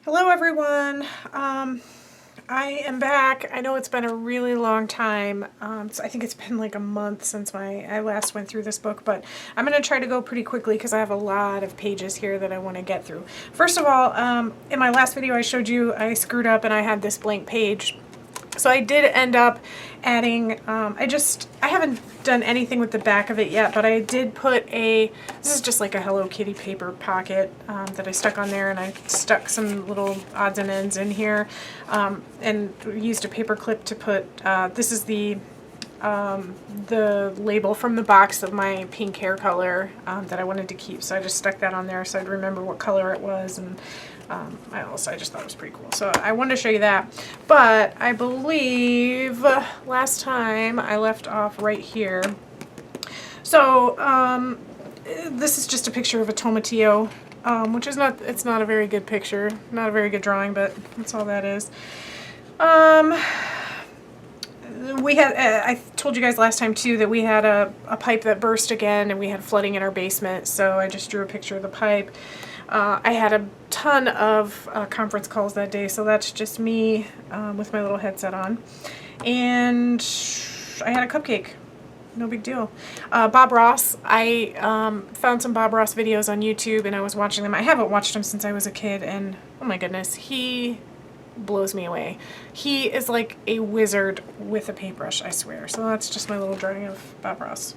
Hello everyone. I am back. I know it's been a really long time. So I think it's been like a month since I last went through this book, but I'm going to try to go pretty quickly because I have a lot of pages here that I want to get through. First of all, in my last video I showed you I screwed up and I had this blank page. So I did end up adding, I haven't done anything with the back of it yet, but I did put this is just like a Hello Kitty paper pocket that I stuck on there, and I stuck some little odds and ends in here, and used a paper clip to put, this is the label from the box of my pink hair color that I wanted to keep, so I just stuck that on there so I'd remember what color it was, and I just thought it was pretty cool. So I wanted to show you that, but I believe last time I left off right here. So this is just a picture of a tomatillo, which is it's not a very good picture, not a very good drawing, but that's all that is. We had, I told you guys last time too that we had a pipe that burst again and we had flooding in our basement, so I just drew a picture of the pipe. I had a ton of conference calls that day, so that's just me with my little headset on. And I had a cupcake. No big deal. Bob Ross. I found some Bob Ross videos on YouTube and I was watching them. I haven't watched them since I was a kid, and oh my goodness, he blows me away. He is like a wizard with a paintbrush, I swear. So that's just my little drawing of Bob Ross.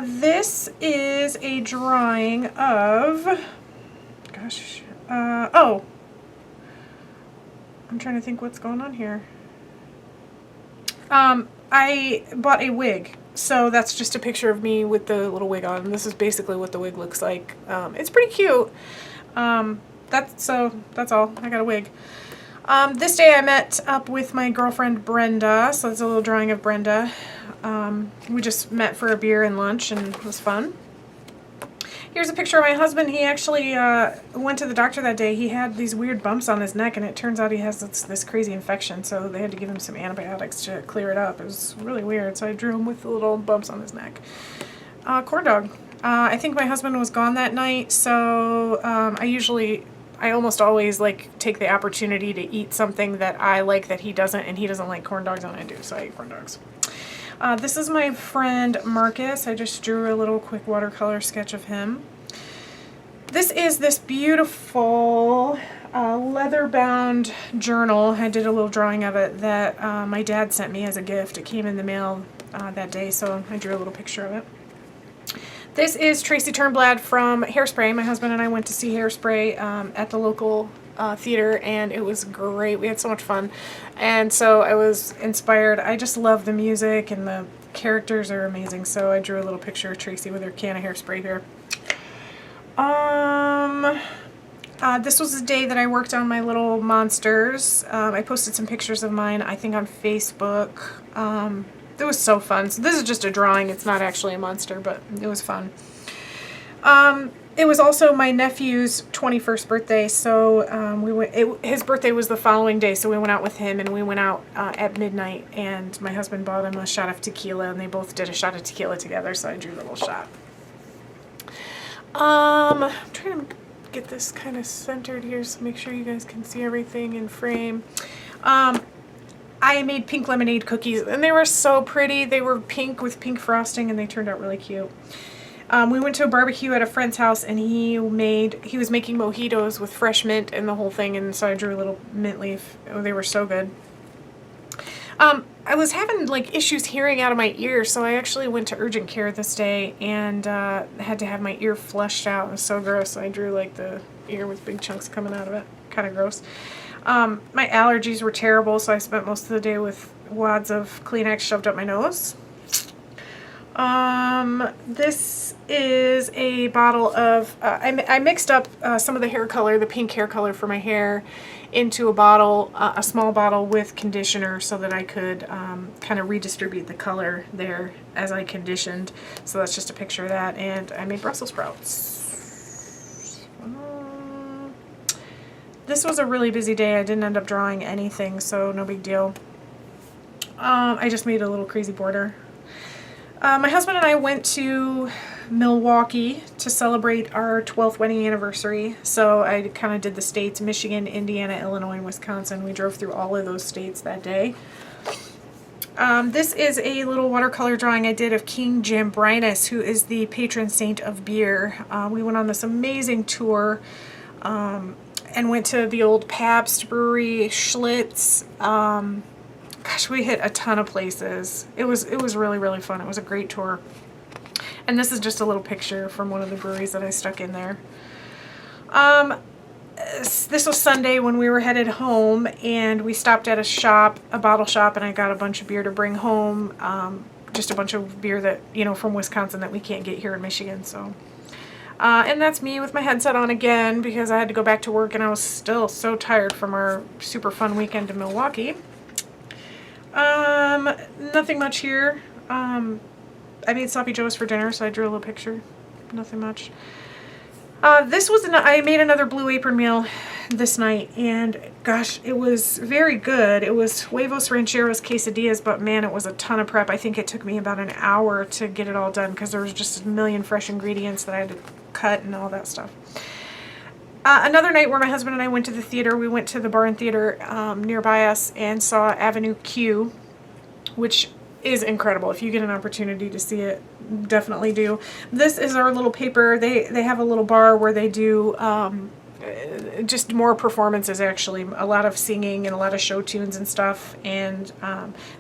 This is a drawing of, gosh, oh, I'm trying to think what's going on here. I bought a wig, so that's just a picture of me with the little wig on. This is basically what the wig looks like. It's pretty cute. That's all. I got a wig. This day I met up with my girlfriend Brenda, so that's a little drawing of Brenda. We just met for a beer and lunch, and it was fun. Here's a picture of my husband. He actually went to the doctor that day. He had these weird bumps on his neck, and it turns out he has this crazy infection, so they had to give him some antibiotics to clear it up. It was really weird, so I drew him with the little bumps on his neck. Corn dog. I think my husband was gone that night, so I almost always take the opportunity to eat something that I like that he doesn't, and he doesn't like corn dogs and I do, so I eat corn dogs. This is my friend Marcus. I just drew a little quick watercolor sketch of him. This is this beautiful leather-bound journal. I did a little drawing of it that my dad sent me as a gift. It came in the mail that day, so I drew a little picture of it. This is Tracy Turnblad from Hairspray. My husband and I went to see Hairspray at the local theater, and it was great. We had so much fun, and so I was inspired. I just love the music, and the characters are amazing, so I drew a little picture of Tracy with her can of Hairspray here. This was the day that I worked on my little monsters. I posted some pictures of mine, I think, on Facebook. It was so fun. So this is just a drawing. It's not actually a monster, but it was fun. It was also my nephew's 21st birthday, so his birthday was the following day, so we went out with him, and we went out at midnight, and my husband bought him a shot of tequila, and they both did a shot of tequila together, so I drew a little shot. I'm trying to get this kind of centered here, so make sure you guys can see everything in frame. I made pink lemonade cookies, and they were so pretty. They were pink with pink frosting, and they turned out really cute. We went to a barbecue at a friend's house, and he was making mojitos with fresh mint and the whole thing, and so I drew a little mint leaf. Oh, they were so good. I was having issues hearing out of my ear, so I actually went to urgent care this day and had to have my ear flushed out. It was so gross. So I drew the ear with big chunks coming out of it. Kind of gross. My allergies were terrible, so I spent most of the day with wads of Kleenex shoved up my nose. This is a bottle of, I mixed up some of the hair color, the pink hair color for my hair, into a bottle, a small bottle with conditioner, so that I could kind of redistribute the color there as I conditioned. So that's just a picture of that, and I made Brussels sprouts. This was a really busy day. I didn't end up drawing anything, so no big deal. I just made a little crazy border. My husband and I went to Milwaukee to celebrate our 12th wedding anniversary. So I kind of did the states, Michigan, Indiana, Illinois, and Wisconsin. We drove through all of those states that day. This is a little watercolor drawing I did of King Gambrinus, who is the patron saint of beer. We went on this amazing tour and went to the old Pabst Brewery, Schlitz. Gosh, we hit a ton of places. It was really, really fun. It was a great tour. And this is just a little picture from one of the breweries that I stuck in there. This was Sunday when we were headed home, and we stopped at a bottle shop, and I got a bunch of beer to bring home. Just a bunch of beer that, from Wisconsin that we can't get here in Michigan. So, and that's me with my headset on again because I had to go back to work, and I was still so tired from our super fun weekend in Milwaukee. Nothing much here. I made sloppy joes for dinner, so I drew a little picture. Nothing much. I made another Blue Apron meal this night, and gosh, it was very good. It was huevos rancheros quesadillas, but man, it was a ton of prep. I think it took me about an hour to get it all done because there was just a million fresh ingredients that I had to cut and all that stuff. Another night where my husband and I went to the theater, we went to the Barn Theater nearby us and saw Avenue Q, which is incredible. If you get an opportunity to see it, definitely do. This is our little paper. They have a little bar where they do just more performances, actually. A lot of singing and a lot of show tunes and stuff. And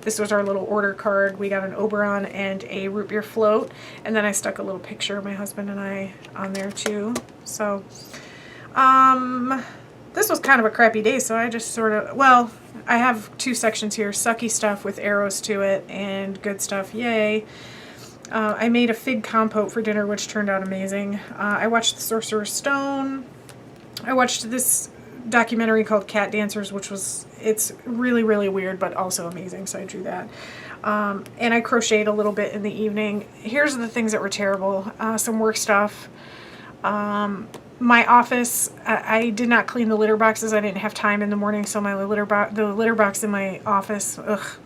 this was our little order card. We got an Oberon and a root beer float. And then I stuck a little picture of my husband and I on there too. So, this was kind of a crappy day, so I just I have two sections here, sucky stuff with arrows to it and good stuff, yay. I made a fig compote for dinner, which turned out amazing. I watched The Sorcerer's Stone. I watched this documentary called Cat Dancers, it's really, really weird, but also amazing, so I drew that. And I crocheted a little bit in the evening. Here's the things that were terrible. Some work stuff. My office, I did not clean the litter boxes. I didn't have time in the morning, so the litter box in my office,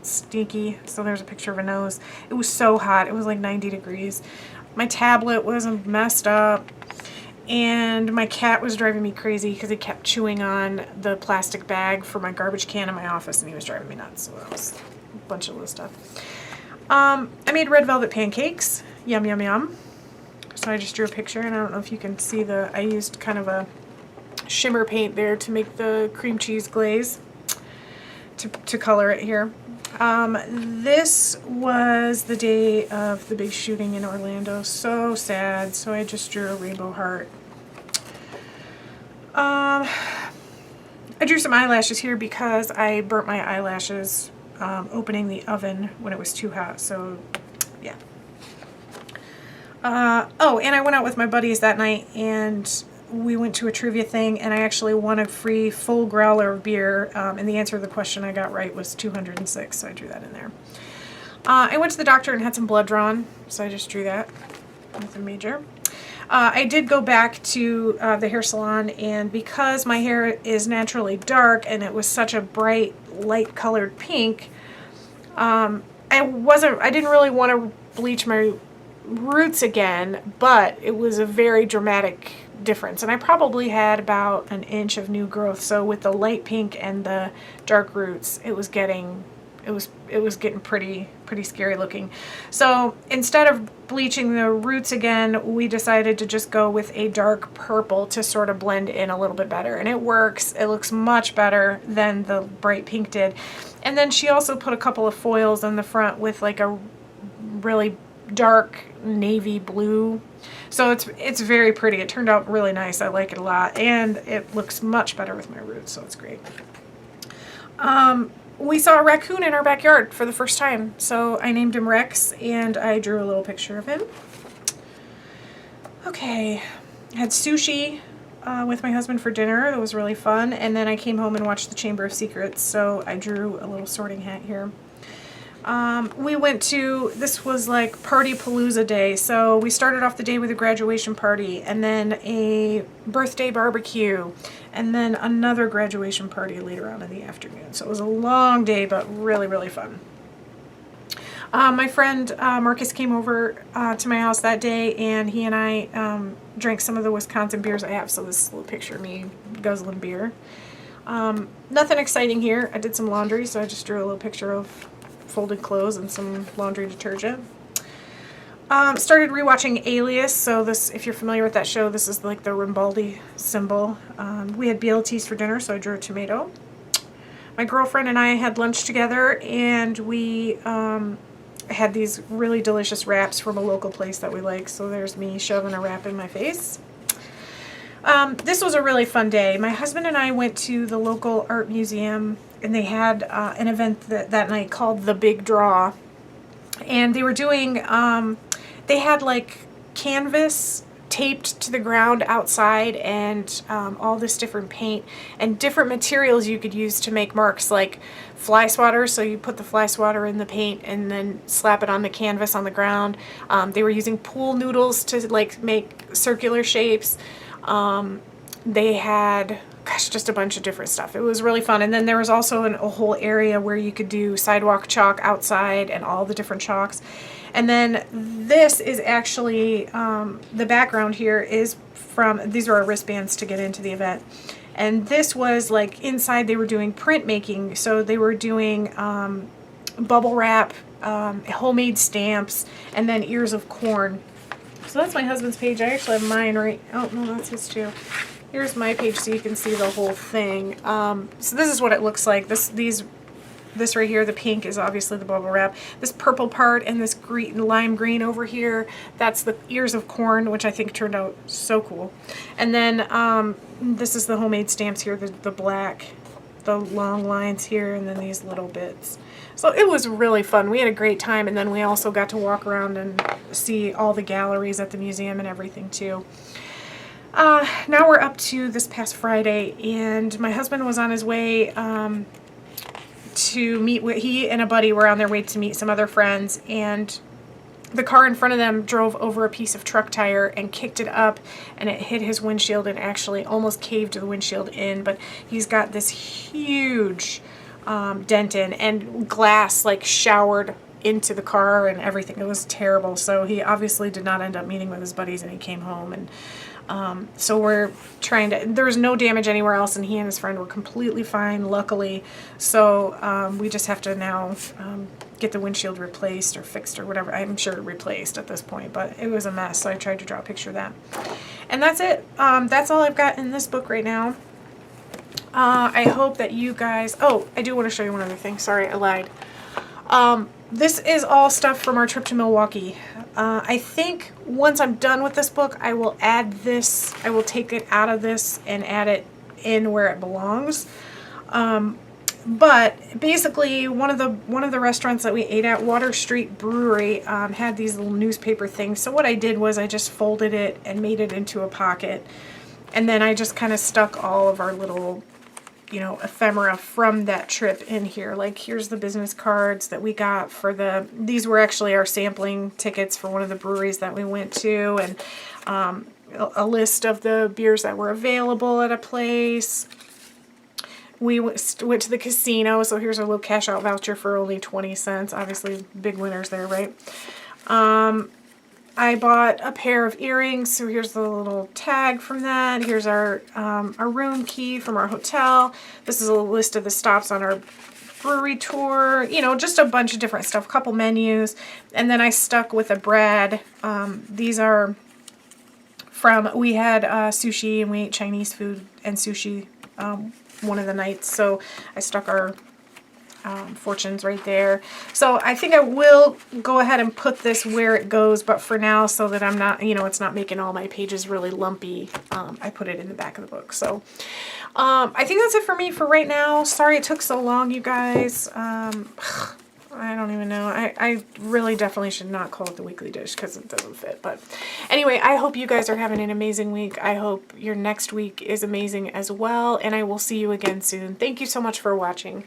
stinky. So there's a picture of a nose. It was so hot. It was like 90 degrees. My tablet was messed up, and my cat was driving me crazy because he kept chewing on the plastic bag for my garbage can in my office, and he was driving me nuts. So that was a bunch of little stuff. I made red velvet pancakes. Yum, yum, yum. So I just drew a picture, and I don't know if you can see I used kind of a shimmer paint there to make the cream cheese glaze to color it here. This was the day of the big shooting in Orlando. So sad. So I just drew a rainbow heart. I drew some eyelashes here because I burnt my eyelashes opening the oven when it was too hot. So yeah. And I went out with my buddies that night, and we went to a trivia thing, and I actually won a free full growler of beer, and the answer to the question I got right was 206, so I drew that in there. I went to the doctor and had some blood drawn, so I just drew that. Nothing major. I did go back to the hair salon, and because my hair is naturally dark and it was such a bright, light-colored pink, I didn't really want to bleach my roots again, but it was a very dramatic difference, and I probably had about an inch of new growth. So with the light pink and the dark roots, it was getting pretty scary looking. So instead of bleaching the roots again, we decided to just go with a dark purple to sort of blend in a little bit better, and it works. It looks much better than the bright pink did. And then she also put a couple of foils in the front with like a really dark navy blue, so it's very pretty. It turned out really nice. I like it a lot, and it looks much better with my roots, so it's great. We saw a raccoon in our backyard for the first time, so I named him Rex, and I drew a little picture of him. Okay, I had sushi with my husband for dinner. That was really fun, and then I came home and watched the Chamber of Secrets, so I drew a little sorting hat here. This was like Party Palooza day, so we started off the day with a graduation party, and then a birthday barbecue, and then another graduation party later on in the afternoon. So it was a long day, but really, really fun. My friend Marcus came over to my house that day, and he and I drank some of the Wisconsin beers I have. So this is a little picture of me guzzling beer. Nothing exciting here. I did some laundry, so I just drew a little picture of folded clothes and some laundry detergent. Started rewatching Alias, so this, if you're familiar with that show, this is like the Rimbaldi symbol. We had BLTs for dinner, so I drew a tomato. My girlfriend and I had lunch together, and we had these really delicious wraps from a local place that we like, so there's me shoving a wrap in my face. This was a really fun day. My husband and I went to the local art museum, and they had an event that night called The Big Draw, and they were doing, they had like canvas taped to the ground outside, and all this different paint and different materials you could use to make marks, like fly swatter. So you put the fly swatter in the paint and then slap it on the canvas on the ground. They were using pool noodles to like make circular shapes. They had, gosh, just a bunch of different stuff. It was really fun. And then there was also a whole area where you could do sidewalk chalk outside and all the different chalks. And then this is actually, the background here is from, these are our wristbands to get into the event. And this was like inside they were doing printmaking. So they were doing bubble wrap, homemade stamps, and then ears of corn. So that's my husband's page. I actually have mine right, oh no, that's his too. Here's my page so you can see the whole thing. So this is what it looks like. This right here, the pink, is obviously the bubble wrap. This purple part and this green, lime green over here, that's the ears of corn, which I think turned out so cool. And then this is the homemade stamps here, the black, the long lines here, and then these little bits. So it was really fun. We had a great time, and then we also got to walk around and see all the galleries at the museum and everything too. Now we're up to this past Friday, and my husband was on his way to meet with, he and a buddy were on their way to meet some other friends, and the car in front of them drove over a piece of truck tire and kicked it up, and it hit his windshield and actually almost caved the windshield in. But he's got this huge dent in, and glass like showered into the car and everything. It was terrible. So he obviously did not end up meeting with his buddies, and he came home, and so we're trying to, there was no damage anywhere else, and he and his friend were completely fine, luckily. So we just have to now get the windshield replaced or fixed or whatever. I'm sure replaced at this point, but it was a mess, so I tried to draw a picture of that. And that's it. That's all I've got in this book right now. I hope that you guys, oh, I do want to show you one other thing. Sorry, I lied. This is all stuff from our trip to Milwaukee. I think once I'm done with this book, I will add this, I will take it out of this and add it in where it belongs. But basically, one of the restaurants that we ate at, Water Street Brewery, had these little newspaper things. So what I did was I just folded it and made it into a pocket. And then I just kind of stuck all of our little, you know, ephemera from that trip in here. Like, here's the business cards that we got for these were actually our sampling tickets for one of the breweries that we went to, and a list of the beers that were available at a place. We went to the casino, so here's a little cash out voucher for only 20 cents. Obviously, big winners there, right? I bought a pair of earrings, so here's the little tag from that. Here's our room key from our hotel. This is a list of the stops on our brewery tour. You know, just a bunch of different stuff, a couple menus. And then I stuck with a Brad. These are from, we had sushi, and we ate Chinese food and sushi one of the nights. So I stuck our fortunes right there. So I think I will go ahead and put this where it goes, but for now, so that I'm not, you know, it's not making all my pages really lumpy, I put it in the back of the book. So I think that's it for me for right now. Sorry it took so long, you guys. I don't even know. I really definitely should not call it the weekly dish because it doesn't fit. But anyway, I hope you guys are having an amazing week. I hope your next week is amazing as well, and I will see you again soon. Thank you so much for watching.